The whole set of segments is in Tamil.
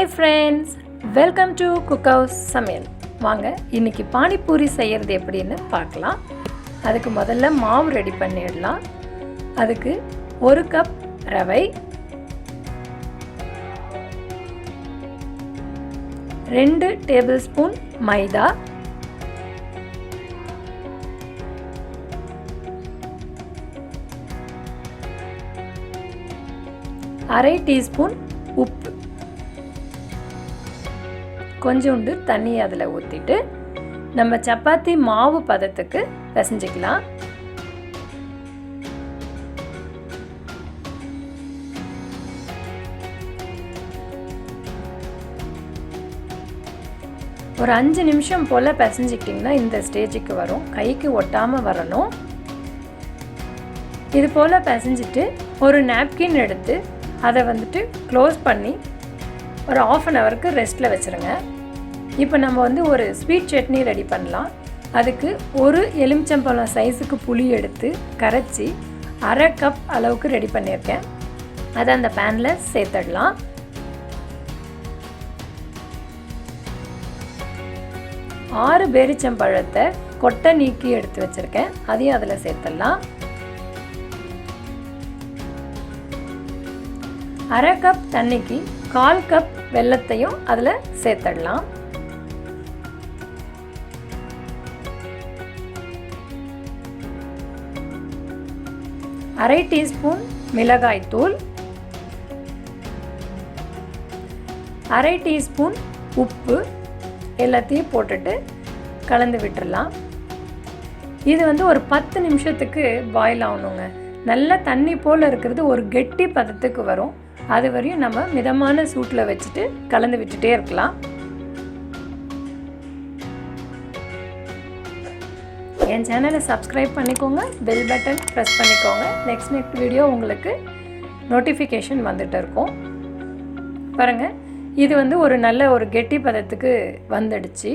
Hi friends, welcome to Cookhouse Samayal. வாங்க இன்னைக்கு பானி பூரி செய்யறது எப்படின்னு பார்க்கலாம். அதுக்கு முதல்ல மாவு ரெடி பண்ணிடலாம். அதுக்கு 1 கப் ரவை, 2 டேபிள்ஸ்பூன் மைதா, 1/2 டீஸ்பூன் உப்பு, கொஞ்சோண்டு தண்ணி அதில் ஊற்றிட்டு நம்ம சப்பாத்தி மாவு பதத்துக்கு பிசைஞ்சிக்கலாம். ஒரு 5 நிமிஷம் போல் பிசைஞ்சிக்கிட்டிங்கன்னா இந்த ஸ்டேஜுக்கு வரும். கைக்கு ஒட்டாமல் வரணும். இது போல் பிசைஞ்சிட்டு ஒரு நாப்கின் எடுத்து அதை க்ளோஸ் பண்ணி ஒரு 1/2 ஹவருக்கு ரெஸ்ட்டில் வச்சுருங்க. இப்போ நம்ம ஒரு ஸ்வீட் சட்னி ரெடி பண்ணலாம். அதுக்கு ஒரு எலுமிச்சம்பழம் சைஸுக்கு புளி எடுத்து கரைச்சி 1/2 கப் அளவுக்கு ரெடி பண்ணியிருக்கேன். அதை அந்த பேனில் சேர்த்துடலாம். ஆறு பேரிச்சம்பழத்தை கொட்டை நீக்கி எடுத்து வச்சுருக்கேன். அதையும் அதில் சேர்த்துடலாம். 1/2 கப் தண்ணிக்கு 1/4 கப் வெல்லத்தையும் அதில் சேர்த்துடலாம். அரை டீஸ்பூன் மிளகாய்த்தூள், 1/2 டீஸ்பூன் உப்பு எல்லாத்தையும் போட்டுட்டு கலந்து விட்டுடலாம். இது ஒரு 10 நிமிஷத்துக்கு பாயில் ஆகணுங்க. நல்ல தண்ணி போல் இருக்கிறது ஒரு கெட்டி பதத்துக்கு வரும். அது வரையும் நம்ம மிதமான சூட்டில் வச்சுட்டு கலந்து விட்டுட்டே இருக்கலாம். என் சேனலை சப்ஸ்கிரைப் பண்ணிக்கோங்க, பெல் பட்டன் ப்ரெஸ் பண்ணிக்கோங்க. நெக்ஸ்ட் வீடியோ உங்களுக்கு நோட்டிஃபிகேஷன் வந்துட்டு இருக்கும். பாருங்கள், இது ஒரு நல்ல ஒரு கெட்டி பதத்துக்கு வந்துடுச்சு.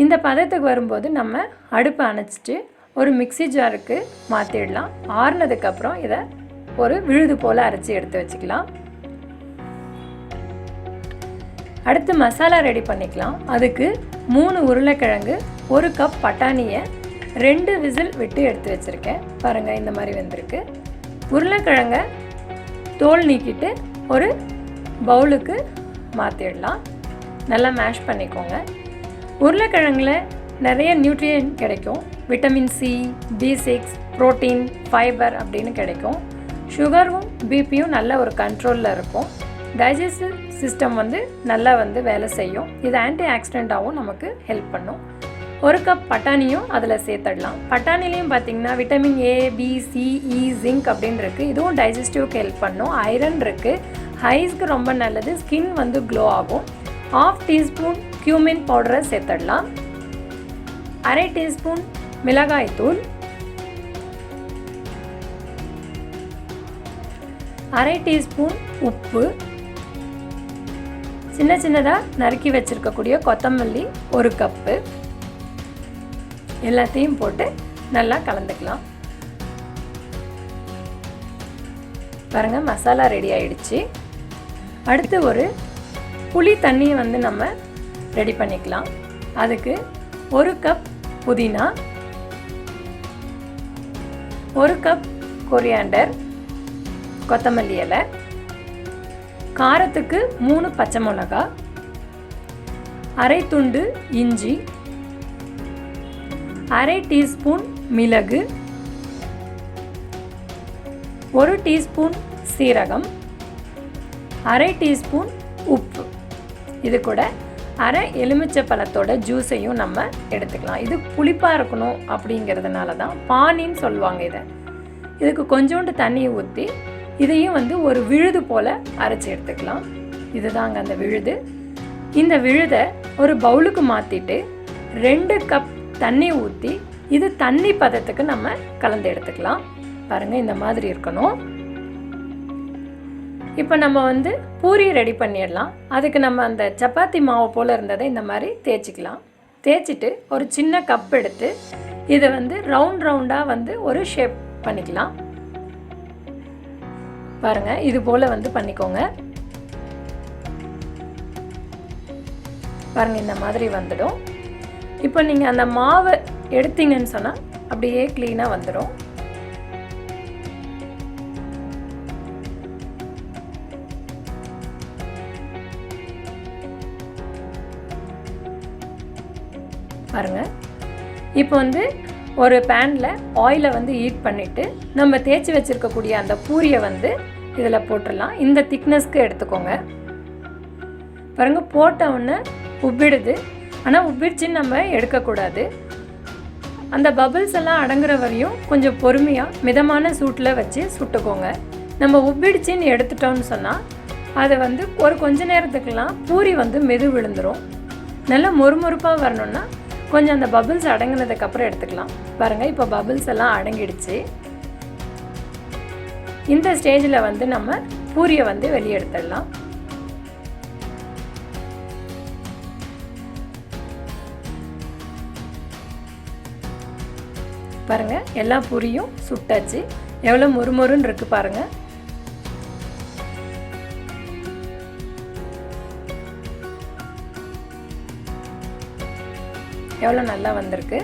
இந்த பதத்துக்கு வரும்போது நம்ம அடுப்பை அணைச்சிட்டு ஒரு மிக்ஸி ஜாருக்கு மாற்றிடலாம். ஆறுனதுக்கப்புறம் இதை ஒரு விழுது போல் அரைச்சி எடுத்து வச்சுக்கலாம். அடுத்து மசாலா ரெடி பண்ணிக்கலாம். அதுக்கு 3 உருளைக்கிழங்கு, 1 கப் பட்டாணியை 2 விசில் விட்டு எடுத்து வச்சுருக்கேன். பாருங்கள், இந்த மாதிரி வந்திருக்கு. உருளைக்கிழங்கை தோல் நீக்கிட்டு ஒரு பவுலுக்கு மாற்றிடலாம். நல்லா மேஷ் பண்ணிக்கோங்க. உருளைக்கிழங்குல நிறைய நியூட்ரியன்ட் கிடைக்கும். Vitamin C, B6, protein, fibre அப்படின்னு கிடைக்கும். சுகரும் பிபியும் நல்ல ஒரு கண்ட்ரோலில் இருக்கும். டைஜஸ்டிவ் சிஸ்டம் நல்லா வேலை செய்யும். இது ஆன்டி ஆக்சிடெண்ட்டாகவும் நமக்கு ஹெல்ப் பண்ணும். 1 கப் பட்டாணியும் அதில் சேர்த்துடலாம். பட்டாணிலையும் பார்த்திங்கன்னா vitamin A, B, C, E, zinc அப்படின்னு இருக்குது. இதுவும் டைஜஸ்டிவ்க்கு ஹெல்ப் பண்ணும். ஐரன் இருக்குது. ஹைஸ்க்கு ரொம்ப நல்லது. ஸ்கின் க்ளோ ஆகும். 1/2 டீஸ்பூன் கியூமின் பவுடரை சேர்த்துடலாம். 1/2 டீஸ்பூன் மிளகாய்த்தூள், 1/2 டீஸ்பூன் உப்பு, சின்ன சின்னதாக நறுக்கி வச்சுருக்கக்கூடிய கொத்தமல்லி 1 கப்பு, எல்லாத்தையும் போட்டு நல்லா கலந்துக்கலாம். பாருங்கள், மசாலா ரெடி ஆயிடுச்சு. அடுத்து ஒரு புளி தண்ணியை நம்ம ரெடி பண்ணிக்கலாம். அதுக்கு 1 கப் புதினா, 1 கப் கொரியாண்டர், கொத்தமல்லி இலை, காரத்துக்கு 3 பச்சை மிளகா, 1/2 துண்டு இஞ்சி, 1/2 டீஸ்பூன் மிளகு, 1 டீஸ்பூன் சீரகம், 1/2 டீஸ்பூன் உப்பு. இது கூட 1/2 எலுமிச்சை பழத்தோட ஜூஸையும் நம்ம எடுத்துக்கலாம். இது புளிப்பாக இருக்கணும் அப்படிங்கிறதுனால தான் பானின்னு சொல்லுவாங்க. இதுக்கு கொஞ்சோண்டு தண்ணியை ஊற்றி இதையும் ஒரு விழுது போல் அரைச்சி எடுத்துக்கலாம். இதுதாங்க அந்த விழுது. இந்த விழுதை ஒரு பவுலுக்கு மாற்றிட்டு 2 கப் தண்ணி ஊற்றி இது தண்ணி பதத்துக்கு நம்ம கலந்து எடுத்துக்கலாம். பாருங்கள், இந்த மாதிரி இருக்கணும். இப்போ நம்ம பூரி ரெடி பண்ணிடலாம். அதுக்கு நம்ம அந்த சப்பாத்தி மாவு போல் இருந்ததை இந்த மாதிரி தேய்ச்சிக்கலாம். தேய்ச்சிட்டு ஒரு சின்ன கப் எடுத்து இதை ரவுண்டாக ஒரு ஷேப் பண்ணிக்கலாம். பாருங்கள், இது போல் பண்ணிக்கோங்க. பாருங்கள் இந்த மாதிரி வந்துடும். இப்போ நீங்கள் அந்த மாவை எடுத்தீங்கன்னு சொன்னால் அப்படியே க்ளீனாக வந்துடும். பாருங்கள், இப்போ வந்து ஒரு பேனில் ஆயிலை வந்து ஹீட் பண்ணிவிட்டு நம்ம தேய்ச்சி வச்சுருக்கக்கூடிய அந்த பூரியை வந்து இதில் போட்டுடலாம். இந்த திக்னஸ்க்கு எடுத்துக்கோங்க. பாருங்கள், போட்ட உடனே உப்பிடுது. ஆனால் உப்பிடுச்சின்னு நம்ம எடுக்கக்கூடாது. அந்த பபிள்ஸ் எல்லாம் அடங்குற வரையும் கொஞ்சம் பொறுமையாக மிதமான சூட்டில் வச்சு சுட்டுக்கோங்க. நம்ம உப்பிடுச்சின்னு எடுத்துட்டோம்னு சொன்னால் அதை வந்து ஒரு கொஞ்ச நேரத்துக்கெல்லாம் பூரி வந்து மெது விழுந்துடும். நல்லா மொறுமொறுப்பாக வரணுன்னா கொஞ்சம் அந்த பபிள்ஸ் அடங்கினதுக்கப்புறம் எடுத்துக்கலாம். பாருங்கள், இப்போ பபிள்ஸ் எல்லாம் அடங்கிடுச்சு. இந்த ஸ்டேஜில் வந்து நம்ம பூரியை வந்து வெளியே எடுத்துடலாம். பாருங்கள், எல்லா பூரியும் சுட்டாச்சு. எவ்வளோ மொறுமொறுன்னு இருக்குது பாருங்கள். எவ்வளோ நல்லா வந்திருக்கு.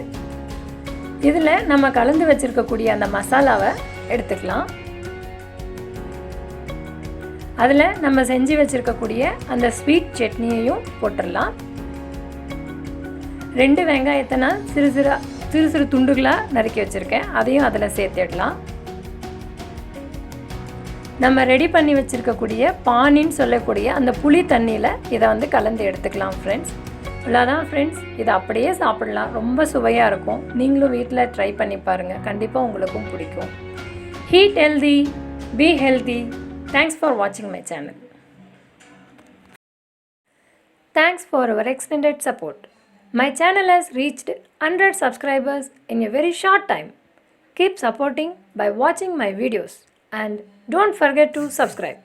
இதில் நம்ம கலந்து வச்சுருக்கக்கூடிய அந்த மசாலாவை எடுத்துக்கலாம். அதில் நம்ம செஞ்சு வச்சுருக்கக்கூடிய அந்த ஸ்வீட் சட்னியையும் போட்டுடலாம். 2 வெங்காயத்தை நான் சிறு சிறு துண்டுகளாக நறுக்கி வச்சுருக்கேன். அதையும் அதில் சேர்த்துடலாம். நம்ம ரெடி பண்ணி வச்சுருக்கக்கூடிய பானின்னு சொல்லக்கூடிய அந்த புளி தண்ணியில் இதை வந்து கலந்து எடுத்துக்கலாம் ஃப்ரெண்ட்ஸ். இவ்வளோதான் ஃப்ரெண்ட்ஸ், இதை அப்படியே சாப்பிடலாம். ரொம்ப சுவையாக இருக்கும். நீங்களும் வீட்டில் ட்ரை பண்ணி பாருங்கள். கண்டிப்பாக உங்களுக்கும் பிடிக்கும். Heat healthy, B healthy. Thanks for watching my channel. Thanks for your extended support. My channel has reached 100 subscribers in a very short time. Keep supporting by watching my videos and don't forget to subscribe.